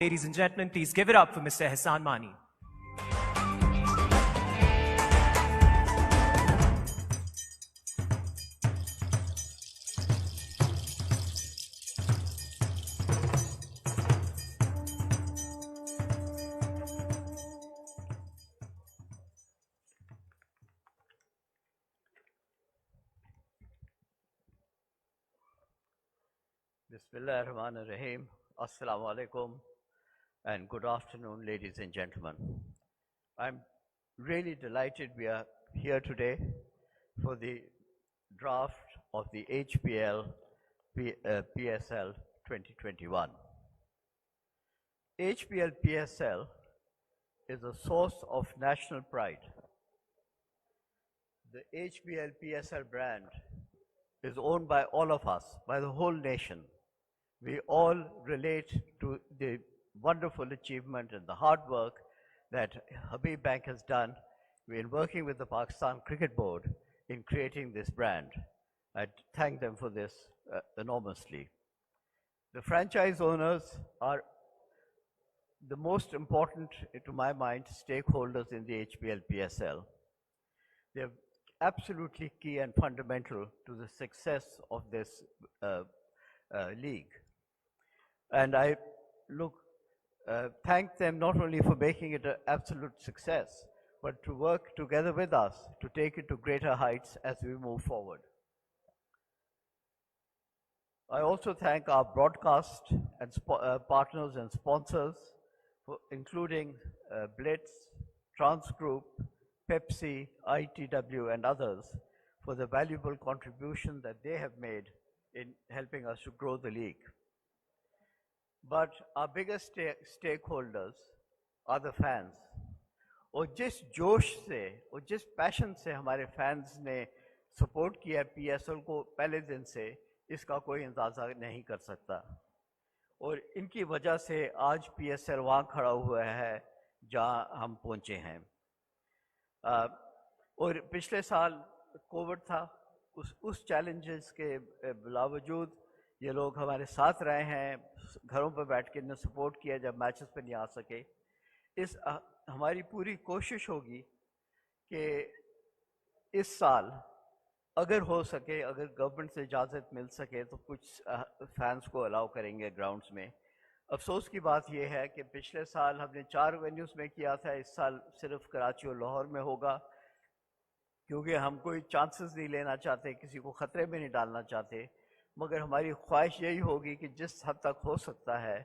Ladies and gentlemen, please give it up for Mr. Ehsan Mani. Bismillah ar-Rahman ar-Rahim. Assalamu alaikum and good afternoon, ladies and gentlemen. I'm really delighted we are here today for the draft of the HPL PSL 2021. HPL PSL is a source of national pride. The HPL PSL brand is owned by all of us, by the whole nation. We all relate to the wonderful achievement and the hard work that Habib Bank has done in working with the Pakistan Cricket Board in creating this brand. I thank them for this enormously. The franchise owners are the most important, to my mind, stakeholders in the HPL PSL. They're absolutely key and fundamental to the success of this league. And I thank them not only for making it an absolute success, but to work together with us to take it to greater heights as we move forward. I also thank our broadcast and partners and sponsors, including Blitz, Trans Group, Pepsi, ITW, and others, for the valuable contribution that they have made in helping us to grow the league. But our biggest stakeholders are the fans. और जिस जोश से और जिस passion से हमारे fans ने support किया PSL को पहले दिन से, इसका कोई अंदाज़ा नहीं कर सकता. और इनकी वजह से आज PSL वहाँ खड़ा हुआ है जहाँ हम पहुँचे हैं. और पिछले साल कोविड था, उस चैलेंजेस के बावजूद ये लोग हमारे साथ रहे हैं, घरों पर बैठ के इन्हें सपोर्ट किया जब मैचेस पे नहीं आ सके. हमारी पूरी कोशिश होगी कि इस साल अगर हो सके, अगर गवर्नमेंट से इजाज़त मिल सके तो कुछ फैंस को अलाउ करेंगे ग्राउंड्स में. अफसोस की बात यह है कि पिछले साल हमने 4 वेन्यूज़ में किया था, इस साल सिर्फ कराची और लाहौर में होगा, क्योंकि हम कोई चांसेस नहीं लेना चाहते, किसी को ख़तरे में नहीं डालना चाहते. मगर हमारी ख्वाहिश यही होगी कि जिस हद तक हो सकता है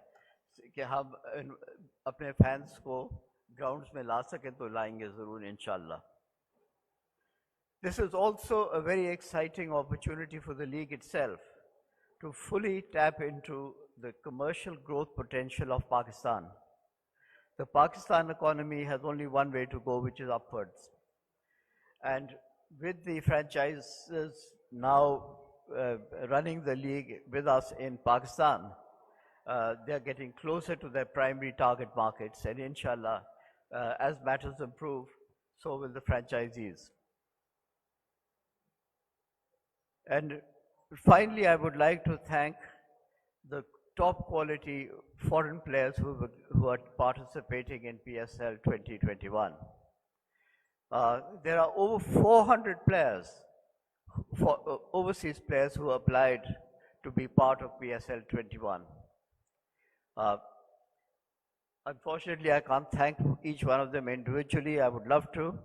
कि हम अपने फैंस को ग्राउंड्स में ला सकें तो लाएंगे ज़रूर इंशाल्लाह. This is also a very exciting opportunity for the league itself to fully tap into the commercial growth potential of Pakistan. The Pakistan economy has only one way to go, which is upwards. And with the franchises now running the league with us in Pakistan, they're getting closer to their primary target markets, and inshallah, as matters improve, so will the franchisees. And finally, I would like to thank the top quality foreign players who are participating in PSL 2021. There are over 400 players, overseas players who applied to be part of PSL 21. Unfortunately, I can't thank each one of them individually. I would love to,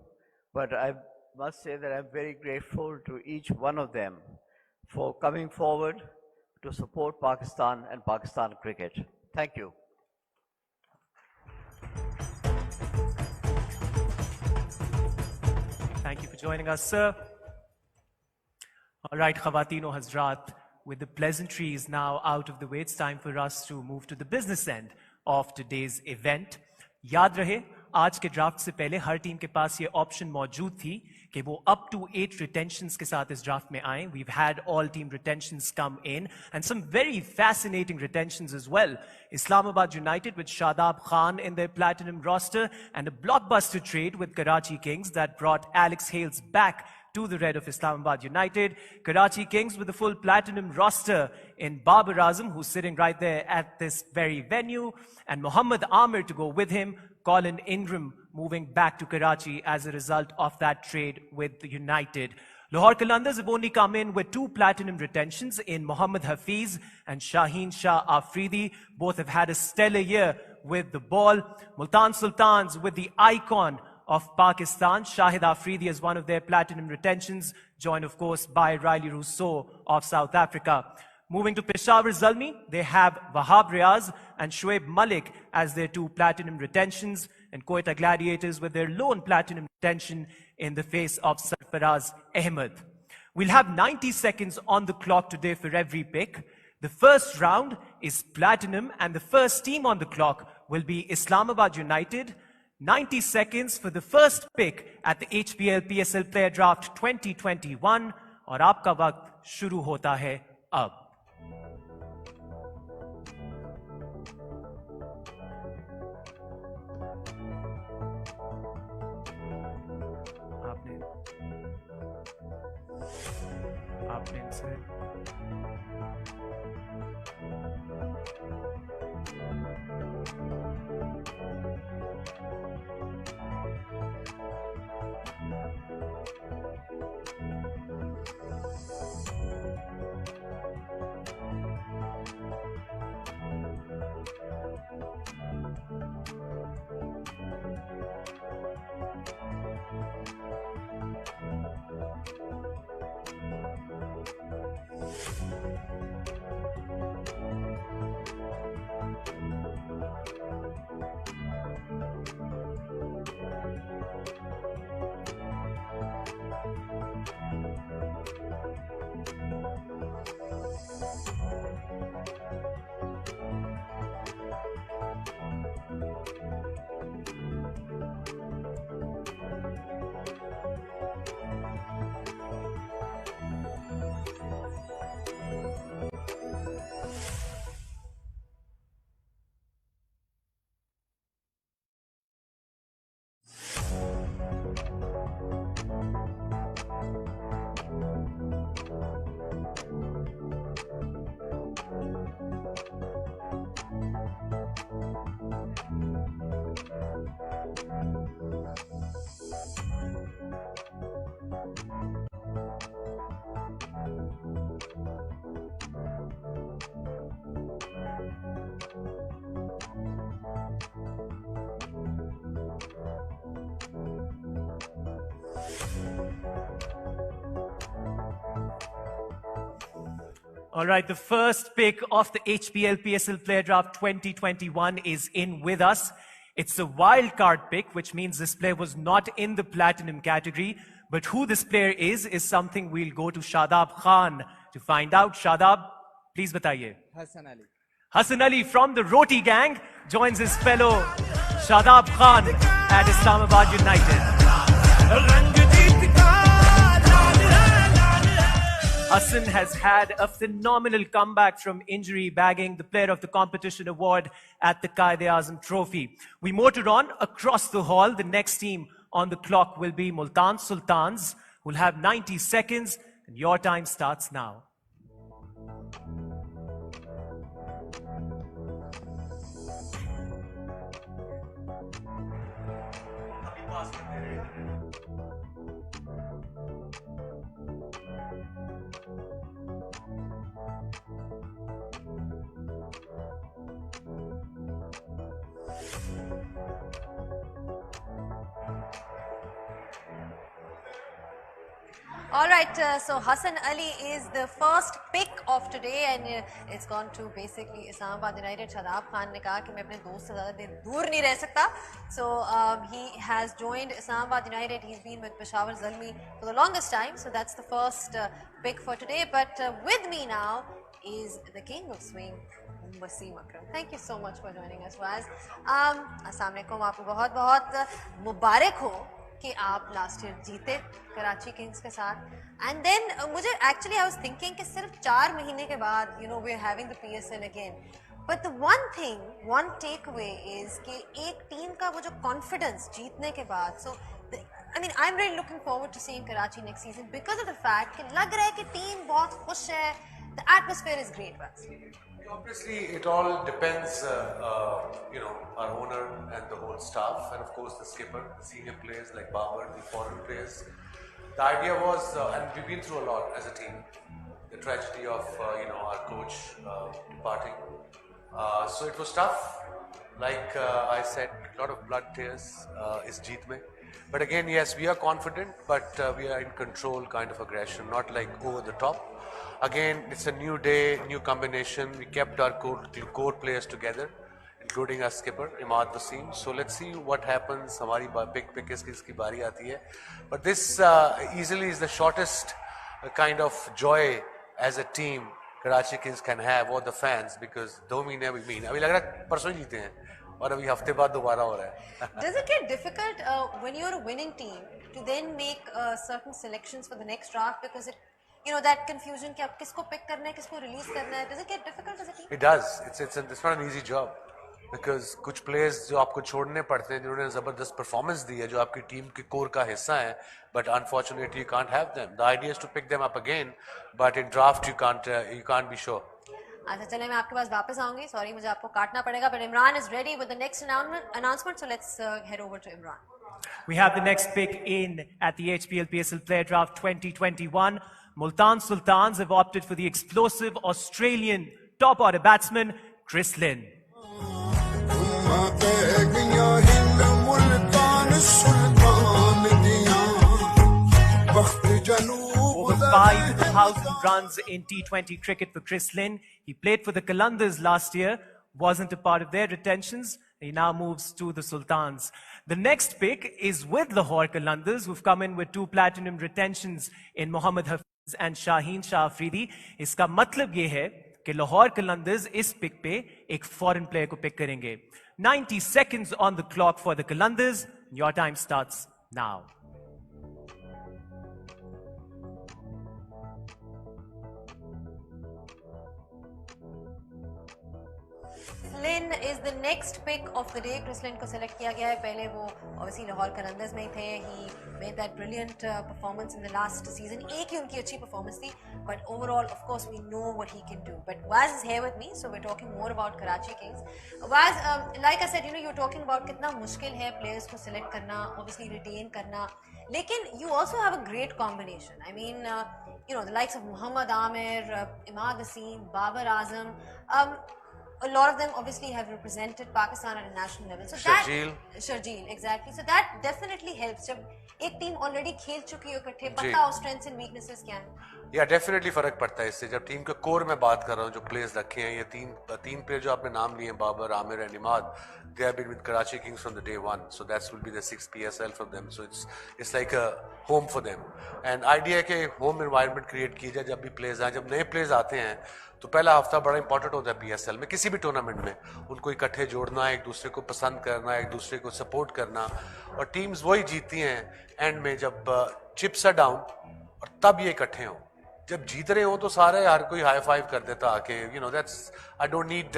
but I must say that I'm very grateful to each one of them for coming forward to support Pakistan and Pakistan cricket. Thank you. Thank you for joining us, sir. All right, Khawateen o Hazrat, with the pleasantries now out of the way, it's time for us to move to the business end of today's event. याद रहे, आज के draft से पहले हर team के पास ये option मौजूद थी कि वो up to 8 retentions के साथ इस ड्राफ्ट में आए. We've had all team retentions come in and some very fascinating retentions as well. Islamabad United with Shadab Khan in their platinum roster and a blockbuster trade with Karachi Kings that brought Alex Hales back to the red of Islamabad United. Karachi Kings with a full platinum roster in Babar Azam, who's sitting right there at this very venue, and Mohammad Amir to go with him. Colin Ingram moving back to Karachi as a result of that trade with United. Lahore Qalandars have only come in with 2 platinum retentions in Mohammad Hafiz and Shaheen Shah Afridi. Both have had a stellar year with the ball. Multan Sultans with the icon of Pakistan, Shahid Afridi, as one of their platinum retentions, joined of course by Riley Rousseau of South Africa. Moving to Peshawar Zalmi, they have Wahab Riaz and Shoaib Malik as their 2 platinum retentions, and Quetta Gladiators with their lone platinum retention in the face of Sarfaraz Ahmed. We'll have 90 seconds on the clock today for every pick. The first round is platinum, and the first team on the clock will be Islamabad United. 90 seconds for the first pick at the HPL PSL Player Draft 2021, और आपका वक्त शुरू होता है अब. आपने इनसे All right, the first pick of the HPL PSL Player Draft 2021 is in with us. It's a wild card pick, which means this player was not in the platinum category. But who this player is something we'll go to Shadab Khan to find out. Shadab, please bataiye. Hassan Ali. Hassan Ali from the Roti Gang joins his fellow Shadab Khan at Islamabad United. Hassan has had a phenomenal comeback from injury, bagging the Player of the Competition award at the Quaid-e-Azam Trophy. We motor on across the hall. The next team on the clock will be Multan Sultans, who'll have 90 seconds, and your time starts now. All right, so Hassan Ali is the first pick of today, and it's gone to basically Islamabad United. Shadab Khan ने कहा कि मैं अपने दोस्त से ज़्यादा देर दूर नहीं रह सकता. So he has joined Islamabad United. He's been with Peshawar Zalmi for the longest time. So that's the first pick for today. But with me now is the king of swing, Wasim Akram. Thank you so much for joining us, Waz. Assalamu alaikum. आपको बहुत बहुत मुबारक हो कि आप last year जीते Karachi Kings के साथ. And then मुझे एक्चुअली आई वाज थिंकिंग कि सिर्फ 4 महीने के बाद we are having the PSL again, but the one take away is कि एक टीम का वो जो कॉन्फिडेंस जीतने के बाद, so I mean I am really looking forward to seeing Karachi next season because of the fact कि लग रहा है कि टीम बहुत खुश है. The atmosphere is great, Waz. Obviously, it all depends, our owner and the whole staff, and of course the skipper, the senior players like Babar, the foreign players. The idea was, and we've been through a lot as a team, the tragedy of our coach departing. So it was tough. Like I said, a lot of blood tears is jeet mein. But again, yes, we are confident, but we are in control kind of aggression, not like over the top. Again, it's a new day, new combination. We kept our core players together, including our skipper, Imad Wasim. So let's see what happens. हमारी pick इसकी बारी आती है. But this easily is the shortest kind of joy as a team Karachi Kings can have, or the fans, because 2 महीने अभी लग रहा है परसों ही जीते हैं और अभी हफ्ते बाद दोबारा हो रहा है. Does it get difficult when you're a winning team to then make certain selections for the next draft, because that confusion कि आप किसको pick करना है, किसको release करना है? Does it get difficult as a team? It does. It's not an easy job, because कुछ players जो आपको छोड़ने पड़ते हैं, जिन्होंने जबरदस्त performance दी है, जो आपकी टीम के core का हिस्सा है, but unfortunately you can't have them. The idea is to pick them up again, but in draft you can't be sure. अच्छा चले, मैं आपके पास वापस आऊंगी. सॉरी, मुझे आपको काटना पड़ेगा, but Imran is ready with the next announcement, so let's head over to Imran. We have the next pick in at the HPL PSL Player Draft 2021. Multan Sultans have opted for the explosive Australian top order batsman Chris Lynn. Over 5,000 runs in T20 cricket for Chris Lynn. He played for the Qalandars last year, wasn't a part of their retentions. He now moves to the Sultans. The next pick is with Lahore Qalandars, who've come in with 2 platinum retentions in Mohammad Hafiz and Shaheen Shah Afridi. इसका मतलब ये है कि Lahore Qalandars इस pick पे एक foreign player को pick करेंगे. 90 seconds on the clock for the Qalandars. Your time starts now. Lynn is the next pick of the day. Chris Lynn को select किया गया है. पहले वो obviously लाहौर कलंदर्स में ही थे. He made that brilliant performance in the last season. एक ही उनकी अच्छी performance थी. But overall, of course, we know what he can do. But Waz is here with me, so we're talking more about Karachi Kings. Waz, like I said, you're talking about कितना मुश्किल है players को select करना, obviously retain करना. लेकिन you also have a great combination. I mean, the likes of Muhammad Amir, Imad Wasim, Babar Azam. A lot of them obviously have represented Pakistan at a national level. So Sharjeel, exactly. So that definitely helps. जब एक team already खेल चुकी हो इकट्ठे, पता हो strengths and weaknesses क्या हैं. या डेफिनेटली फर्क पड़ता है इससे. जब टीम के कोर में बात कर रहा हूँ, जो प्लेयर्स रखे हैं, ये तीन प्लेयर जो आपने नाम लिए हैं, Babar, Aamir and Imad, they have been with Karachi Kings from the day one, so that will be the 6th PSL for them, so it's like a home for them. And idea है कि home environment create की जाए. जब भी players आए, जब नए players आते हैं, तो पहला हफ्ता बड़ा इंपॉर्टेंट होता है PSL में, किसी भी टूर्नामेंट में. उनको इकट्ठे जोड़ना, एक दूसरे को पसंद करना, एक दूसरे को सपोर्ट करना, और टीम्स वही जीतती हैं एंड में जब चिप्स आर डाउन, और तब ये इकट्ठे हों. जब जीत रहे हो तो सारे हर कोई हाई फाइव कर देता आके, दैट्स आई डोंट नीड.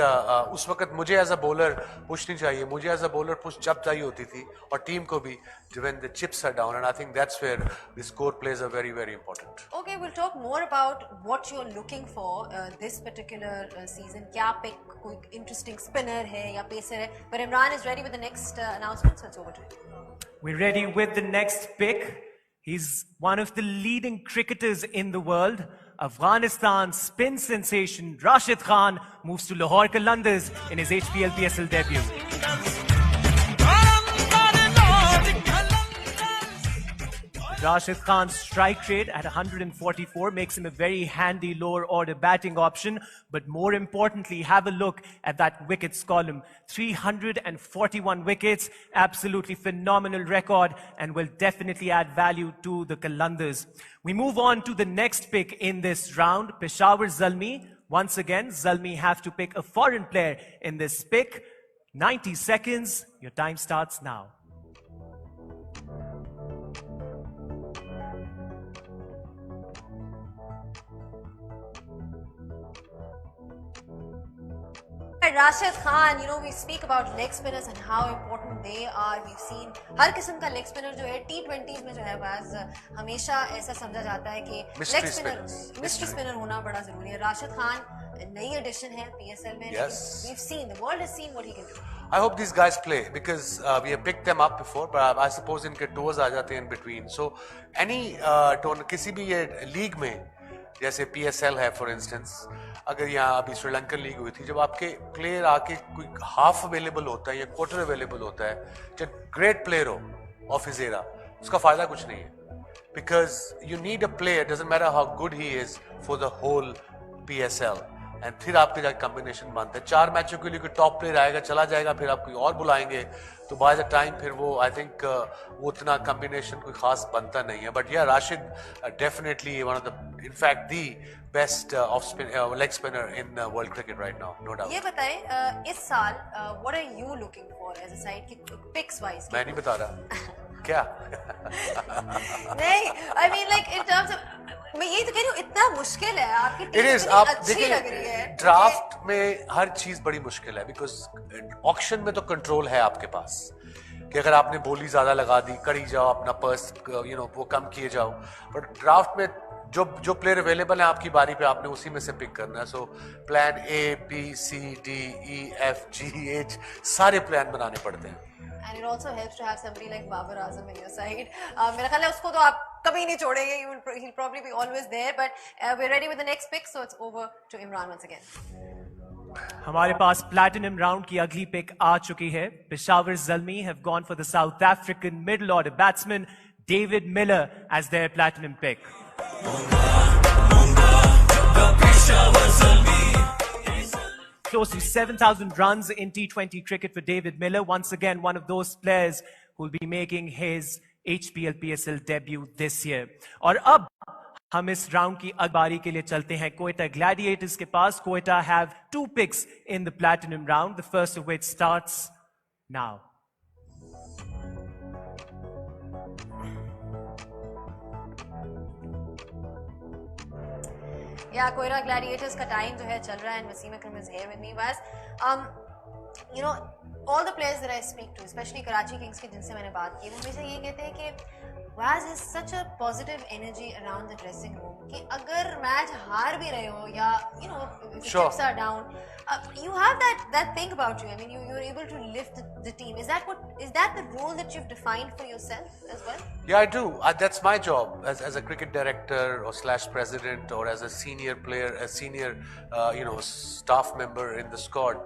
उस वक्त मुझे एज अ बॉलर पुश नहीं चाहिए. मुझे एज अ बॉलर पुश जब चाहिए होती थी, और टीम को भी, when the chips are down, and I think that's where the score plays are very, very important. Okay, we'll talk more about what you're looking for this particular season. क्या pick, कोई interesting spinner है या pacer है? But Imran is ready with the next announcement, so it's over to him. We're ready with the next pick. He's one of the leading cricketers in the world. Afghanistan spin sensation Rashid Khan moves to Lahore Qalandars in his HPL PSL debut. Rashid Khan's strike rate at 144 makes him a very handy lower order batting option. But more importantly, have a look at that wickets column. 341 wickets, absolutely phenomenal record, and will definitely add value to the Qalandars. We move on to the next pick in this round, Peshawar Zalmi. Once again, Zalmi have to pick a foreign player in this pick. 90 seconds, your time starts now. right, Rashid Khan, you know, we speak about leg spinners and how important they are. We've seen हर किस्म का leg spinner जो है T20s में जो है बस हमेशा ऐसा समझा जाता है कि leg spinner, mystery spinner होना बड़ा जरूरी है. Rashid Khan नई एडिशन है PSL में. Yes. We've seen, the world has seen what he can do. I hope these guys play because we have picked them up before, but I suppose इनके tours आ जाते हैं in between. So any किसी भी ये league में जैसे PSL है for instance, अगर यहाँ अभी श्रीलंकन लीग हुई थी, जब आपके प्लेयर आके कोई हाफ अवेलेबल होता है या क्वार्टर अवेलेबल होता है, जब ग्रेट प्लेयर हो ऑफ हिज एरा, उसका फायदा कुछ नहीं है. Because you need a player, doesn't matter how good he is, for the whole PSL. And फिर आपके जाके कॉम्बिनेशन बनता है. 4 मैचों के लिए कोई टॉप प्लेयर आएगा, चला जाएगा, फिर आप कोई और बुलाएंगे, तो बाय द टाइम फिर वो आई थिंक वो उतना कॉम्बिनेशन कोई खास बनता नहीं है. But yeah Rashid definitely one of the in fact the best of leg spinner in world cricket right now, no doubt. ये बताएं इस साल what are you looking for as a side की पिक्स वाइज? मैं नहीं बता रहा क्या. नहीं, I mean like in terms of, मैं यही तो कह रही हूँ, इतना मुश्किल है आपकी टीम इतनी आप अच्छी लग रही देखिए है. ड्राफ्ट में हर चीज बड़ी मुश्किल है बिकॉज ऑक्शन में तो कंट्रोल है आपके पास कि अगर आपने बोली ज्यादा लगा दी, करी जाओ, अपना पर्स वो कम किए जाओ. बट ड्राफ्ट में जो प्लेयर अवेलेबल है आपकी बारी पे, आपने उसी में से पिक करना है. सो प्लान ABCDEFGH सारे प्लान बनाने पड़ते हैं. And it also helps to have somebody like Babar Azam in your side. मेरा ख्याल है उसको तो आप कभी नहीं छोड़ेंगे. He'll probably be always there. But we're ready with the next pick, so it's over to Imran once again. हमारे पास प्लैटिनम राउंड की अगली पिक आ चुकी है. Peshawar Zalmi have gone for the South African middle order batsman David Miller as their platinum pick. Close to 7,000 runs in T20 cricket for David Miller. Once again, one of those players who will be making his HPL PSL debut this year. और अब हम इस round की अगबारी के लिए चलते हैं Quetta Gladiators के पास. Quetta have 2 picks in the platinum round, the first of which starts now. या कोयटा ग्लैडिएटर्स का टाइम जो है चल रहा है. वसीम अकरम is here with me. बस you know, all the players that I speak to, especially Karachi Kings के जिनसे मैंने बात की, वो हमेशा ये कहते हैं कि Waz is such a positive energy around the dressing room कि अगर मैच हार भी रहे हो या you know if the chips are down, you have that thing about you. I mean you're able to lift the team. Is that the role that you've defined for yourself as well? Yeah, I do. That's my job as a cricket director or / president or as a senior player, a senior staff member in the squad.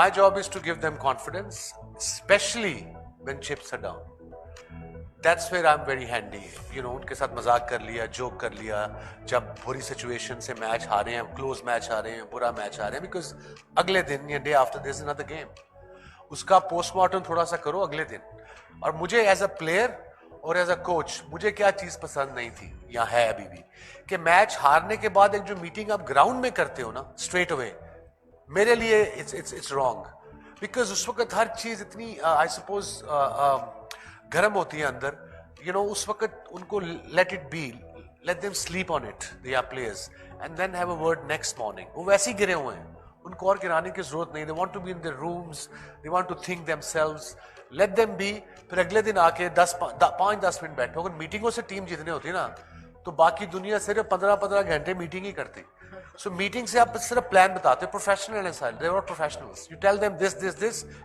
My job is to give them confidence, especially when chips are down. That's where I'm very handy. You know, उनके साथ मजाक कर लिया, joke कर लिया, जब बुरी situation से मैच हारे हैं, क्लोज मैच हारे हैं, बुरा मैच हारे हैं, बिकॉज अगले दिन या day after this another game, उसका पोस्टमार्टम थोड़ा सा करो अगले दिन. और मुझे एज अ प्लेयर और एज अ कोच, मुझे क्या चीज पसंद नहीं थी या है अभी भी, कि मैच हारने के बाद एक जो मीटिंग आप ग्राउंड में करते हो ना स्ट्रेट अवे, मेरे लिए इट्स रॉन्ग. बिकॉज उस वक्त हर चीज इतनी आई सपोज गर्म होती है अंदर, उस वक्त उनको let it be, let them sleep on it, they are players, and then have a word next morning. वो वैसे ही गिरे हुए हैं, उनको और गिराने की जरूरत नहीं. They want to be in their rooms, they want to think themselves, let them be. फिर अगले दिन आके 5-10 मिनट बैठो. अगर मीटिंगों से टीम जीतनी होती ना, तो बाकी दुनिया सिर्फ 15 घंटे मीटिंग ही करती. So मीटिंग से आप सिर्फ प्लान बताते हो. प्रोफेशनल है सारे, they are professionals. You tell them this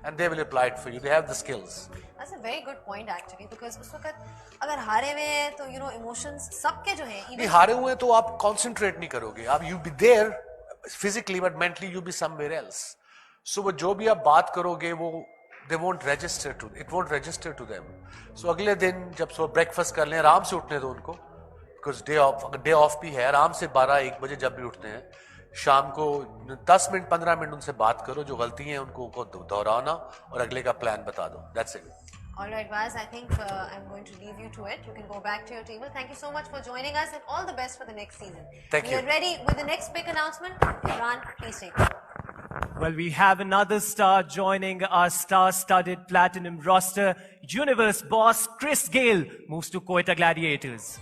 and they will apply it for you. They have the skills. That's a very good point actually, because उस वक्त अगर हारे हुए हैं तो emotions सबके जो हैं, नहीं हारे हुए हैं तो आप concentrate नहीं करोगे. आप you be there physically but mentally you be somewhere else. So वो जो भी आप बात करोगे वो it won't register to them. So अगले दिन जब सुबह breakfast कर लें, आराम से उठने दो उनको, बिकॉज डे ऑफ भी है. आराम से 12-1 बजे जब भी उठते हैं, शाम को 10 मिनट 15 मिनट उनसे बात करो, जो गलती है उनको दोहराना और अगले का प्लान बता दो. That's it. All right, Vaz, I think I'm going to leave you to it. You can go back to your table. Thank you so much for joining us and all the best for the next season. Thank you. We are ready with the next big announcement. Imran, please take it. Well, we have another star joining our star-studded platinum roster. Universe boss Chris Gayle moves to Koita Gladiators.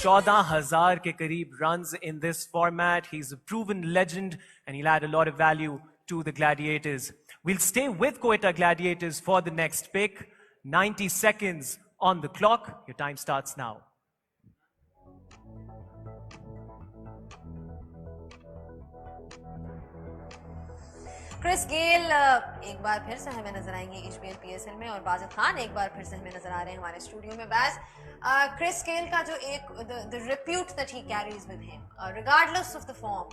14,000 के करीब runs in this format. He's a proven legend and he'll add a lot of value to the Gladiators. We'll stay with Quetta Gladiators for the next pick. 90 seconds on the clock. Your time starts now. Chris Gayle एक बार फिर से हमें नजर आएंगे HBL PSL में और बाजिद खान एक बार फिर से हमें नजर आ रहे हैं हमारे स्टूडियो में। बैस क्रिस गेल का जो एक the repute that he carries with him regardless of the form,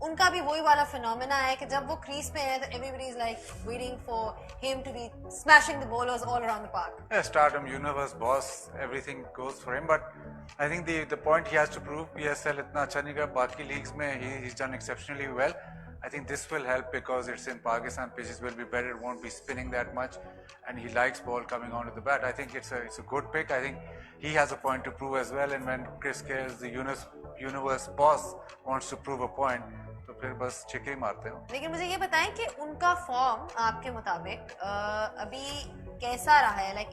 उनका भी वही वाला फिनोमेना है कि जब वो क्रीज पे है तो everybody is like waiting for him to be smashing the bowlers all around the park. Yeah, stardom, universe, boss, everything goes for him. But I think the point he has to prove, PSL इतना अच्छा नहीं कर, बाकी leagues में he's done exceptionally well. I think this will help because it's in Pakistan, pitches will be better, it won't be spinning that much, and he likes ball coming onto the bat. I think it's a good pick. I think he has a point to prove as well, and when Chris Gale, the universe boss, wants to prove a point, तो फिर बस छिके ही मारते हो। लेकिन मुझे ये बताएं कि उनका फॉर्म आपके मुताबिक अभी कैसा रहा है? लाइक